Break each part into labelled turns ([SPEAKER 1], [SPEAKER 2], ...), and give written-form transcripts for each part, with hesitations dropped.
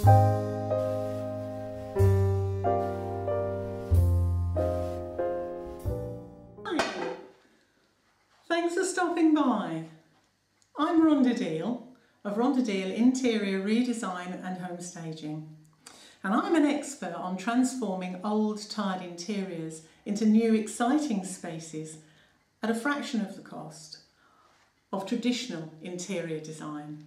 [SPEAKER 1] Thanks for stopping by. I'm Rhonda Deal of Rhonda Deal Interior Redesign and Home Staging, and I'm an expert on transforming old tired interiors into new exciting spaces at a fraction of the cost of traditional interior design.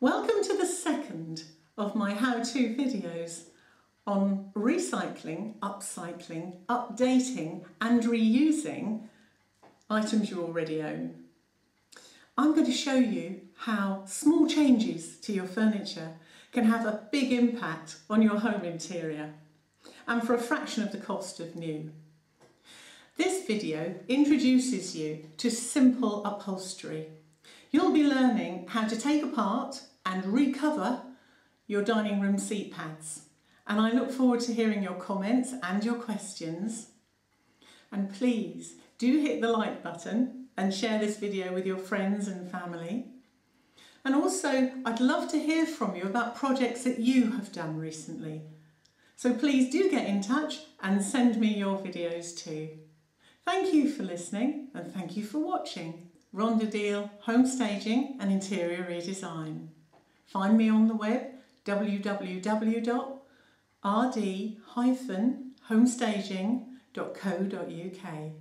[SPEAKER 1] Welcome to the second of my how-to videos on recycling, upcycling, updating and reusing items you already own. I'm going to show you how small changes to your furniture can have a big impact on your home interior, and for a fraction of the cost of new. This video introduces you to simple upholstery. You'll be learning how to take apart and recover your dining room seat pads, and I look forward to hearing your comments and your questions. And please do hit the like button and share this video with your friends and family. And also, I'd love to hear from you about projects that you have done recently. So please do get in touch and send me your videos too. Thank you for listening and thank you for watching. Rhonda Deal Home Staging and Interior Redesign. Find me on the web www.rd-homestaging.co.uk.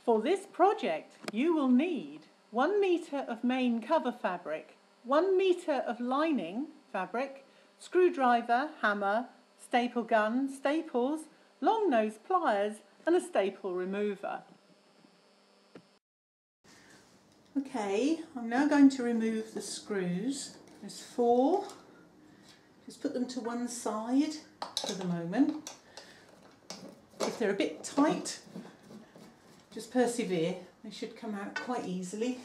[SPEAKER 1] For this project you will need 1 metre of main cover fabric, 1 metre of lining fabric, screwdriver, hammer, staple gun, staples, long nose pliers and a staple remover. Okay, I'm now going to remove the screws. There's 4. Just put them to one side for the moment. If they're a bit tight, just persevere. They should come out quite easily.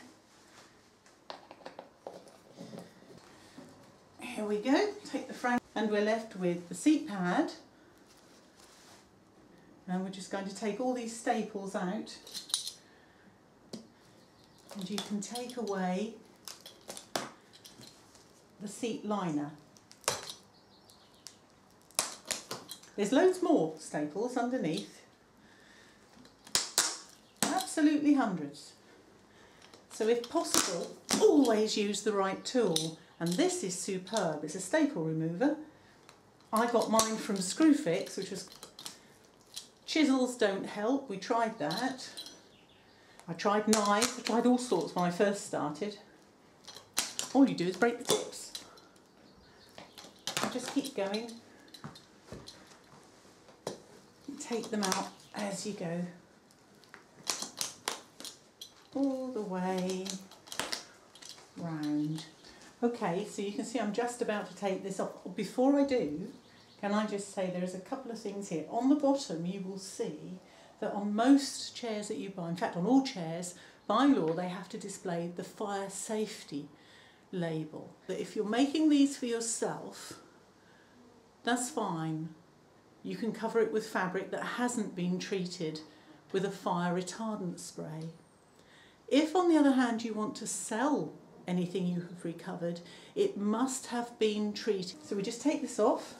[SPEAKER 1] Here we go. Take the frame and we're left with the seat pad. And we're just going to take all these staples out, and you can take away the seat liner. There's loads more staples underneath, absolutely hundreds. So if possible, always use the right tool, and this is superb. It's a staple remover. I got mine from Screwfix, which was... Chisels don't help, we tried that. I tried knives, I tried all sorts when I first started. All you do is break the tips. Just keep going. Take them out as you go. All the way round. Okay, so you can see I'm just about to take this off. Before I do, can I just say there's a couple of things here. On the bottom you will see that on most chairs that you buy, in fact on all chairs, by law they have to display the fire safety label. That if you're making these for yourself, that's fine. You can cover it with fabric that hasn't been treated with a fire retardant spray. If on the other hand you want to sell anything you have recovered, it must have been treated. So we just take this off.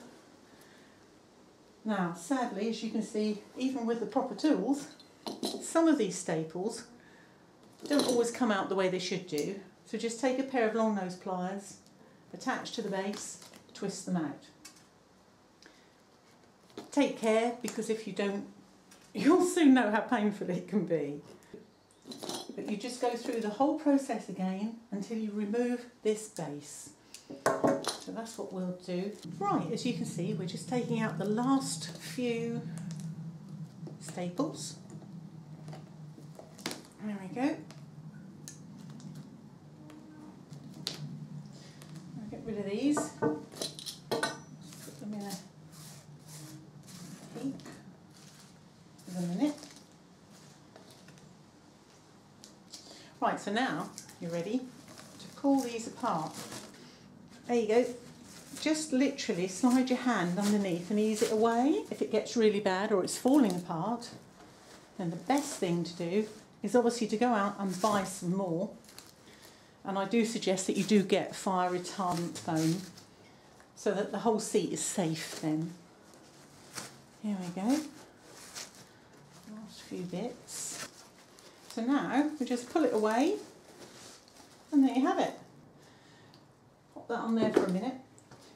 [SPEAKER 1] Now, sadly, as you can see, even with the proper tools, some of these staples don't always come out the way they should do. So just take a pair of long nose pliers, attach to the base, twist them out. Take care, because if you don't, you'll soon know how painful it can be. But you just go through the whole process again until you remove this base. So that's what we'll do. Right, as you can see, we're just taking out the last few staples. There we go. I'll get rid of these. Put them in a heap for a minute. Right, so now you're ready to pull these apart. There you go. Just literally slide your hand underneath and ease it away. If it gets really bad or it's falling apart, then the best thing to do is obviously to go out and buy some more. And I do suggest that you do get fire retardant foam. so that the whole seat is safe then. Here we go. Last few bits. So now we just pull it away and there you have it. Pop that on there for a minute.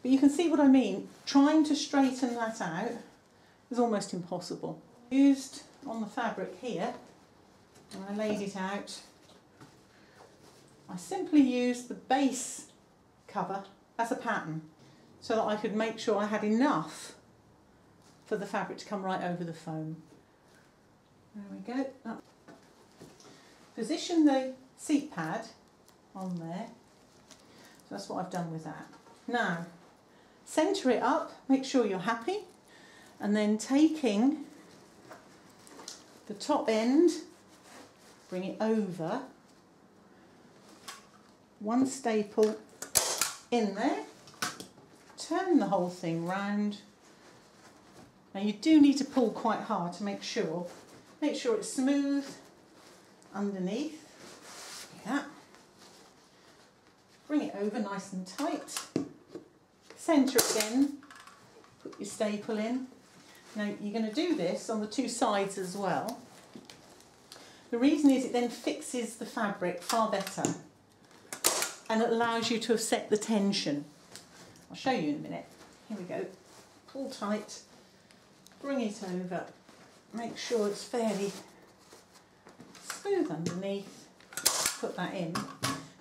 [SPEAKER 1] But you can see what I mean. Trying to straighten that out is almost impossible. Used on the fabric here, when I laid it out, I simply used the base cover as a pattern so that I could make sure I had enough for the fabric to come right over the foam. There we go. Position the seat pad on there. So that's what I've done with that. Now, centre it up, make sure you're happy, and then taking the top end, bring it over, one staple in there, turn the whole thing round. Now you do need to pull quite hard to make sure it's smooth underneath. Yeah. Bring it over nice and tight. Centre it again, put your staple in. Now you're going to do this on the two sides as well. The reason is it then fixes the fabric far better and it allows you to have set the tension. I'll show you in a minute. Here we go. Pull tight, bring it over, make sure it's fairly smooth underneath, put that in.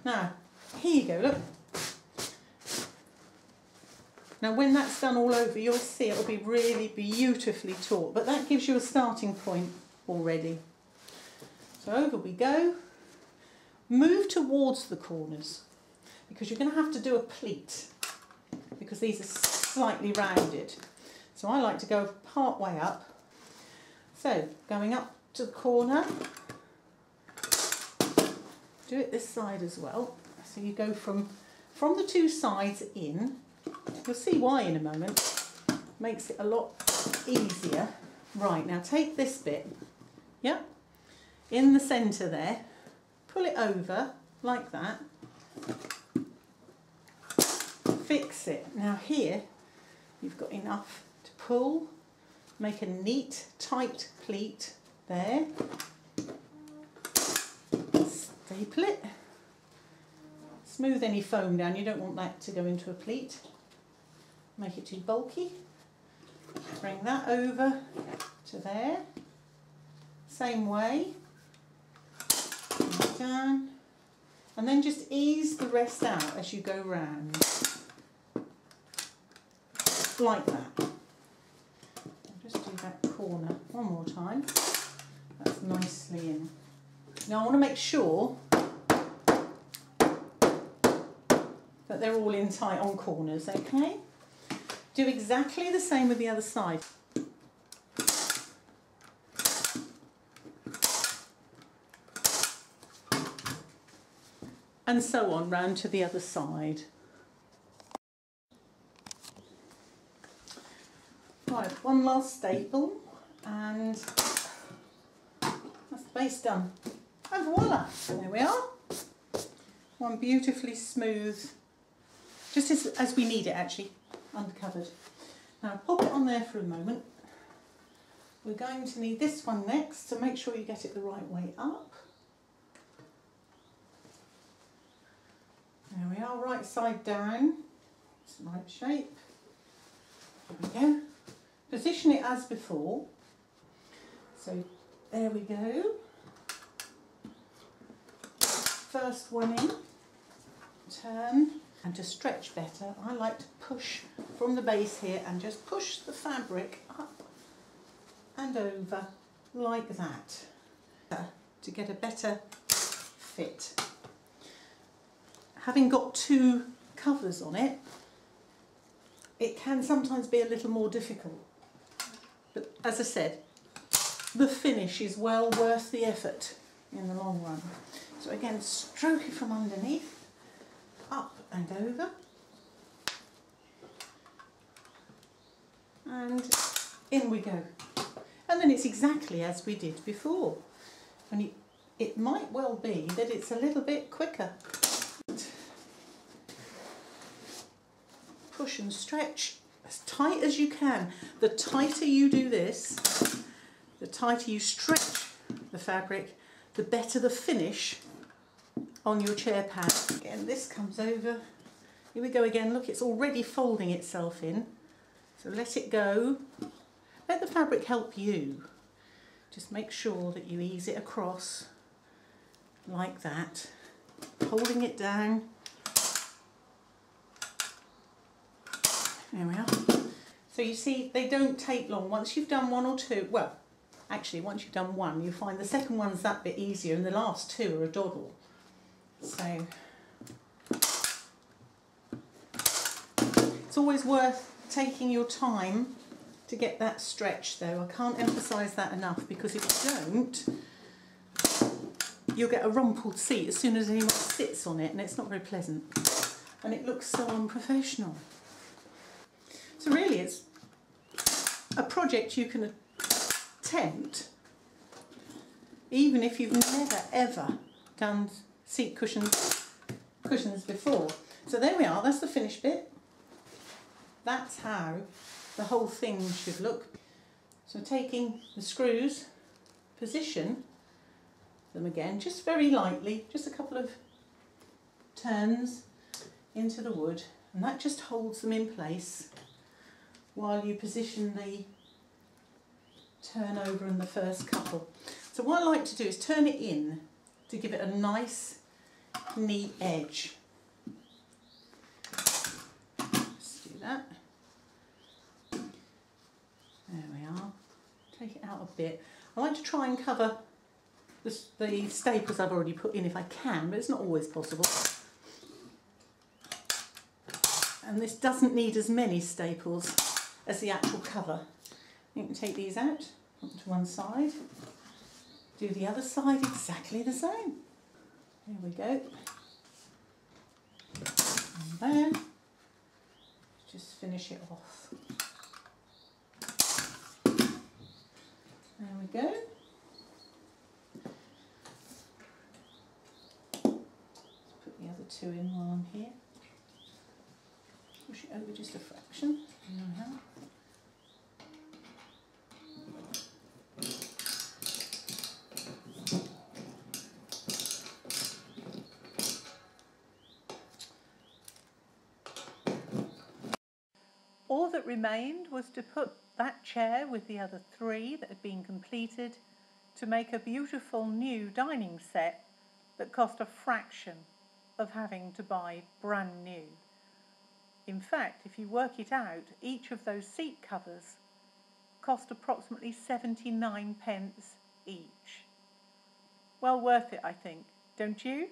[SPEAKER 1] Now, here you go, look. Now when that's done all over, you'll see it'll be really beautifully taut, but that gives you a starting point already. So over we go. Move towards the corners because you're going to have to do a pleat because these are slightly rounded. So I like to go part way up. So going up to the corner, do it this side as well. So you go from the two sides in. You'll see why in a moment. Makes it a lot easier. Right, now take this bit, yeah, in the centre there, pull it over like that, fix it. Now here you've got enough to pull, make a neat tight pleat there, staple it, smooth any foam down, you don't want that to go into a pleat, make it too bulky, bring that over to there, same way, down, and then just ease the rest out as you go round, like that. I'll just do that corner one more time, that's nicely in. Now I want to make sure that they're all in tight on corners, okay? Do exactly the same with the other side. And so on, round to the other side. Right, one last staple, and that's the base done. And voila, there we are. One beautifully smooth, just as we need it actually, uncovered. Now pop it on there for a moment. We're going to need this one next, so make sure you get it the right way up. There we are, right side down, it's the right shape. There we go. Position it as before. So there we go. First one in, turn, and to stretch better, I like to push from the base here and just push the fabric up and over like that to get a better fit. Having got two covers on it, it can sometimes be a little more difficult. But as I said, the finish is well worth the effort in the long run. So again, stroke it from underneath, up and over. And in we go. And then it's exactly as we did before. And it might well be that it's a little bit quicker. push and stretch as tight as you can. The tighter you do this, the tighter you stretch the fabric, the better the finish on your chair pad. Again, this comes over. Here we go again. Look, it's already folding itself in. So let it go. Let the fabric help you. Just make sure that you ease it across like that, holding it down. There we are. So you see, they don't take long. Once you've done one or two, well, actually once you've done one, you find the second one's that bit easier and the last two are a doddle. So it's always worth taking your time to get that stretch though. I can't emphasise that enough, because if you don't, you'll get a rumpled seat as soon as anyone sits on it, and it's not very pleasant. And it looks so unprofessional. So really it's a project you can attempt even if you've never ever done seat cushions before. So there we are, that's the finished bit. That's how the whole thing should look. So taking the screws, position them again, just very lightly, just a couple of turns into the wood, and that just holds them in place while you position the turnover and the first couple. So what I like to do is turn it in to give it a nice neat edge. Let's do that. There we are. Take it out a bit. I like to try and cover the staples I've already put in if I can, but it's not always possible. And this doesn't need as many staples as the actual cover. You can take these out onto one side, do the other side exactly the same. There we go. And there, just finish it off. There we go. Let's put the other two in while I'm here. Push it over just a fraction. There we are. All that remained was to put that chair with the other three that had been completed to make a beautiful new dining set that cost a fraction of having to buy brand new. In fact, if you work it out, each of those seat covers cost approximately 79 pence each. Well worth it, I think, don't you?